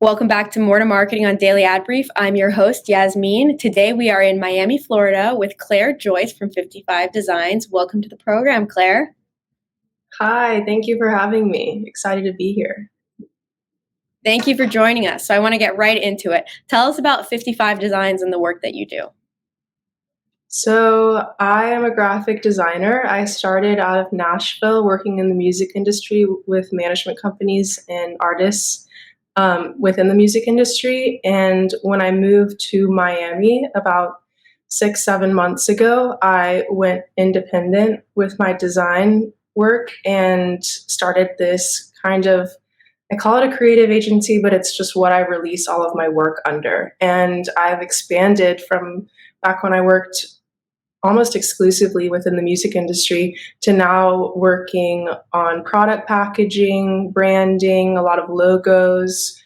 Welcome back to More to Marketing on Daily Ad Brief. I'm your host, Yasmin. Today we are in Miami, Florida with Claire Joyce from 55 Designs. Welcome to the program, Claire. Hi, thank you for having me. Excited to be here. Thank you for joining us. So I want to get right into it. Tell us about 55 Designs and the work that you do. So I am a graphic designer. I started out of Nashville working in the music industry with management companies and artists within the music industry. And when I moved to Miami about 6-7 months ago, I went independent with my design work and started this kind of, I call it a creative agency, but it's just what I release all of my work under. And I've expanded from back when I worked almost exclusively within the music industry to now working on product packaging, branding, a lot of logos,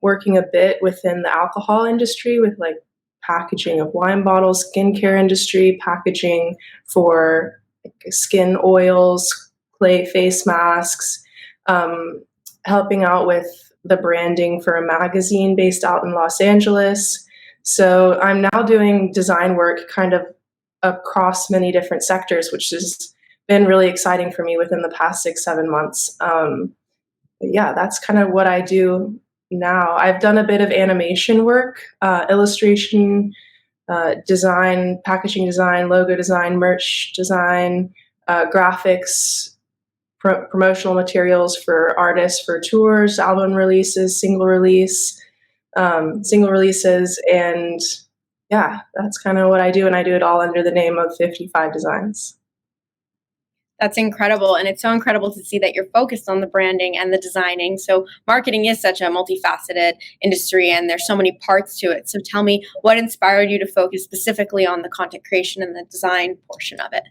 working a bit within the alcohol industry with like packaging of wine bottles, skincare industry, packaging for skin oils, clay face masks, helping out with the branding for a magazine based out in Los Angeles. So I'm now doing design work kind of across many different sectors, which has been really exciting for me within the past 6-7 months. Yeah, that's kind of what I do now. I've done a bit of animation work, illustration, design, packaging design, logo design, merch design, graphics, promotional materials for artists for tours, album releases, single releases, and yeah, that's kind of what I do, and I do it all under the name of 55 Designs. That's incredible, and it's so incredible to see that you're focused on the branding and the designing. So marketing is such a multifaceted industry, and there's so many parts to it. So tell me, what inspired you to focus specifically on the content creation and the design portion of it?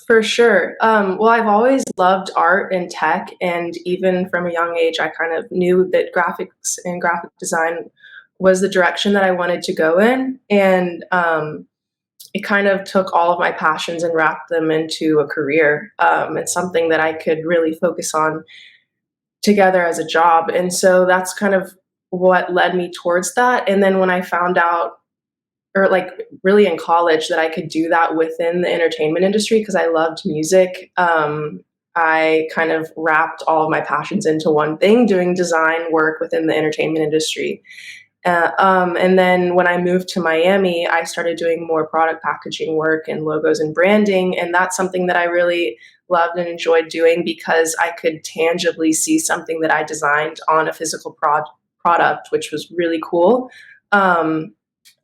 For sure. Well, I've always loved art and tech, and even from a young age, I kind of knew that graphics and graphic design was the direction that I wanted to go in. And it kind of took all of my passions and wrapped them into a career. It's something that I could really focus on together as a job. And so that's kind of what led me towards that. And then when I found out, or like really in college, that I could do that within the entertainment industry because I loved music, I kind of wrapped all of my passions into one thing, doing design work within the entertainment industry. And then when I moved to Miami, I started doing more product packaging work and logos and branding. And that's something that I really loved and enjoyed doing because I could tangibly see something that I designed on a physical product, which was really cool.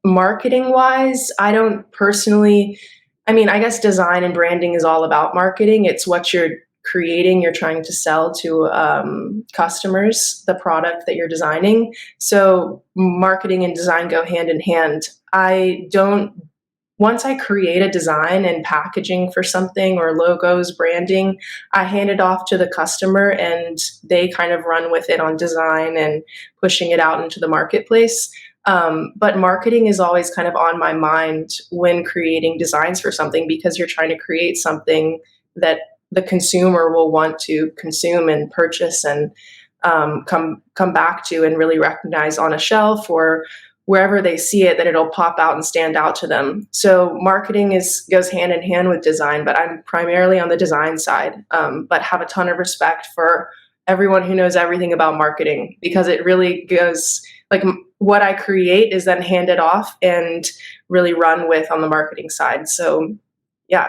Marketing wise, I don't personally, I mean, I guess design and branding is all about marketing. It's what you're creating, you're trying to sell to customers, the product that you're designing. So marketing and design go hand in hand. Once I create a design and packaging for something or logos, branding, I hand it off to the customer and they kind of run with it on design and pushing it out into the marketplace. But marketing is always kind of on my mind when creating designs for something because you're trying to create something that the consumer will want to consume and purchase and come back to and really recognize on a shelf or wherever they see it, that it'll pop out and stand out to them. So marketing goes hand in hand with design, but I'm primarily on the design side, but have a ton of respect for everyone who knows everything about marketing because it really goes like what I create is then handed off and really run with on the marketing side. So yeah.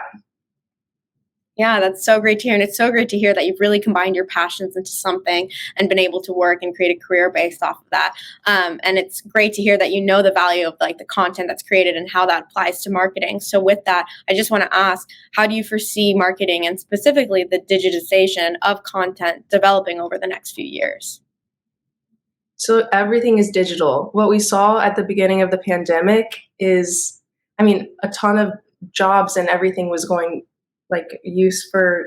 Yeah, that's so great to hear. And it's so great to hear that you've really combined your passions into something and been able to work and create a career based off of that. And it's great to hear that you know the value of like the content that's created and how that applies to marketing. So with that, I just want to ask, how do you foresee marketing and specifically the digitization of content developing over the next few years? So everything is digital. What we saw at the beginning of the pandemic is, I mean, a ton of jobs and everything was going like use for,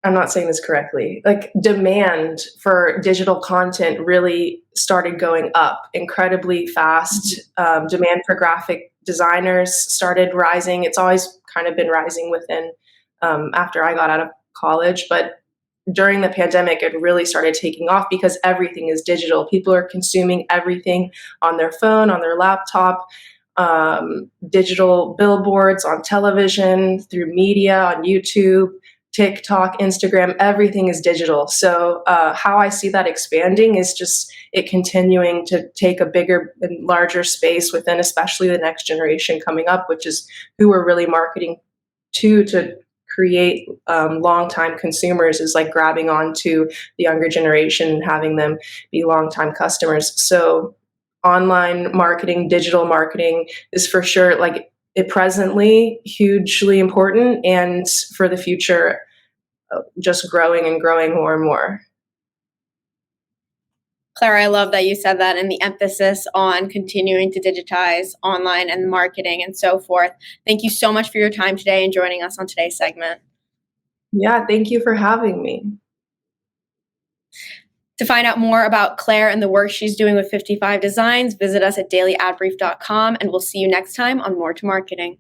I'm not saying this correctly, like demand for digital content really started going up incredibly fast. Demand for graphic designers started rising. It's always kind of been rising within after I got out of college, but during the pandemic, it really started taking off because everything is digital. People are consuming everything on their phone, on their laptop, digital billboards on television, through media, on YouTube, TikTok, Instagram, everything is digital. So how I see that expanding is just it continuing to take a bigger and larger space within, especially the next generation coming up, which is who we're really marketing to create long-time consumers, is like grabbing onto the younger generation and having them be long-time customers. So online marketing, digital marketing is for sure like it presently hugely important, and for the future, just growing and growing more and more. Claire, I love that you said that and the emphasis on continuing to digitize online and marketing and so forth. Thank you so much for your time today and joining us on today's segment. Yeah, thank you for having me. To find out more about Claire and the work she's doing with 55 Designs, visit us at dailyadbrief.com, and we'll see you next time on More to Marketing.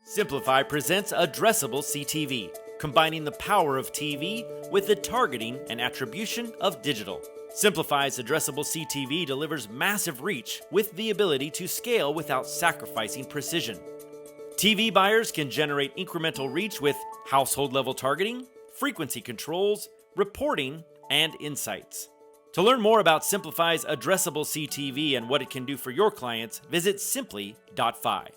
Simplify presents Addressable CTV, combining the power of TV with the targeting and attribution of digital. Simplify's Addressable CTV delivers massive reach with the ability to scale without sacrificing precision. TV buyers can generate incremental reach with household-level targeting, frequency controls, reporting, and insights. To learn more about Simplify's Addressable CTV and what it can do for your clients, visit simply.fi.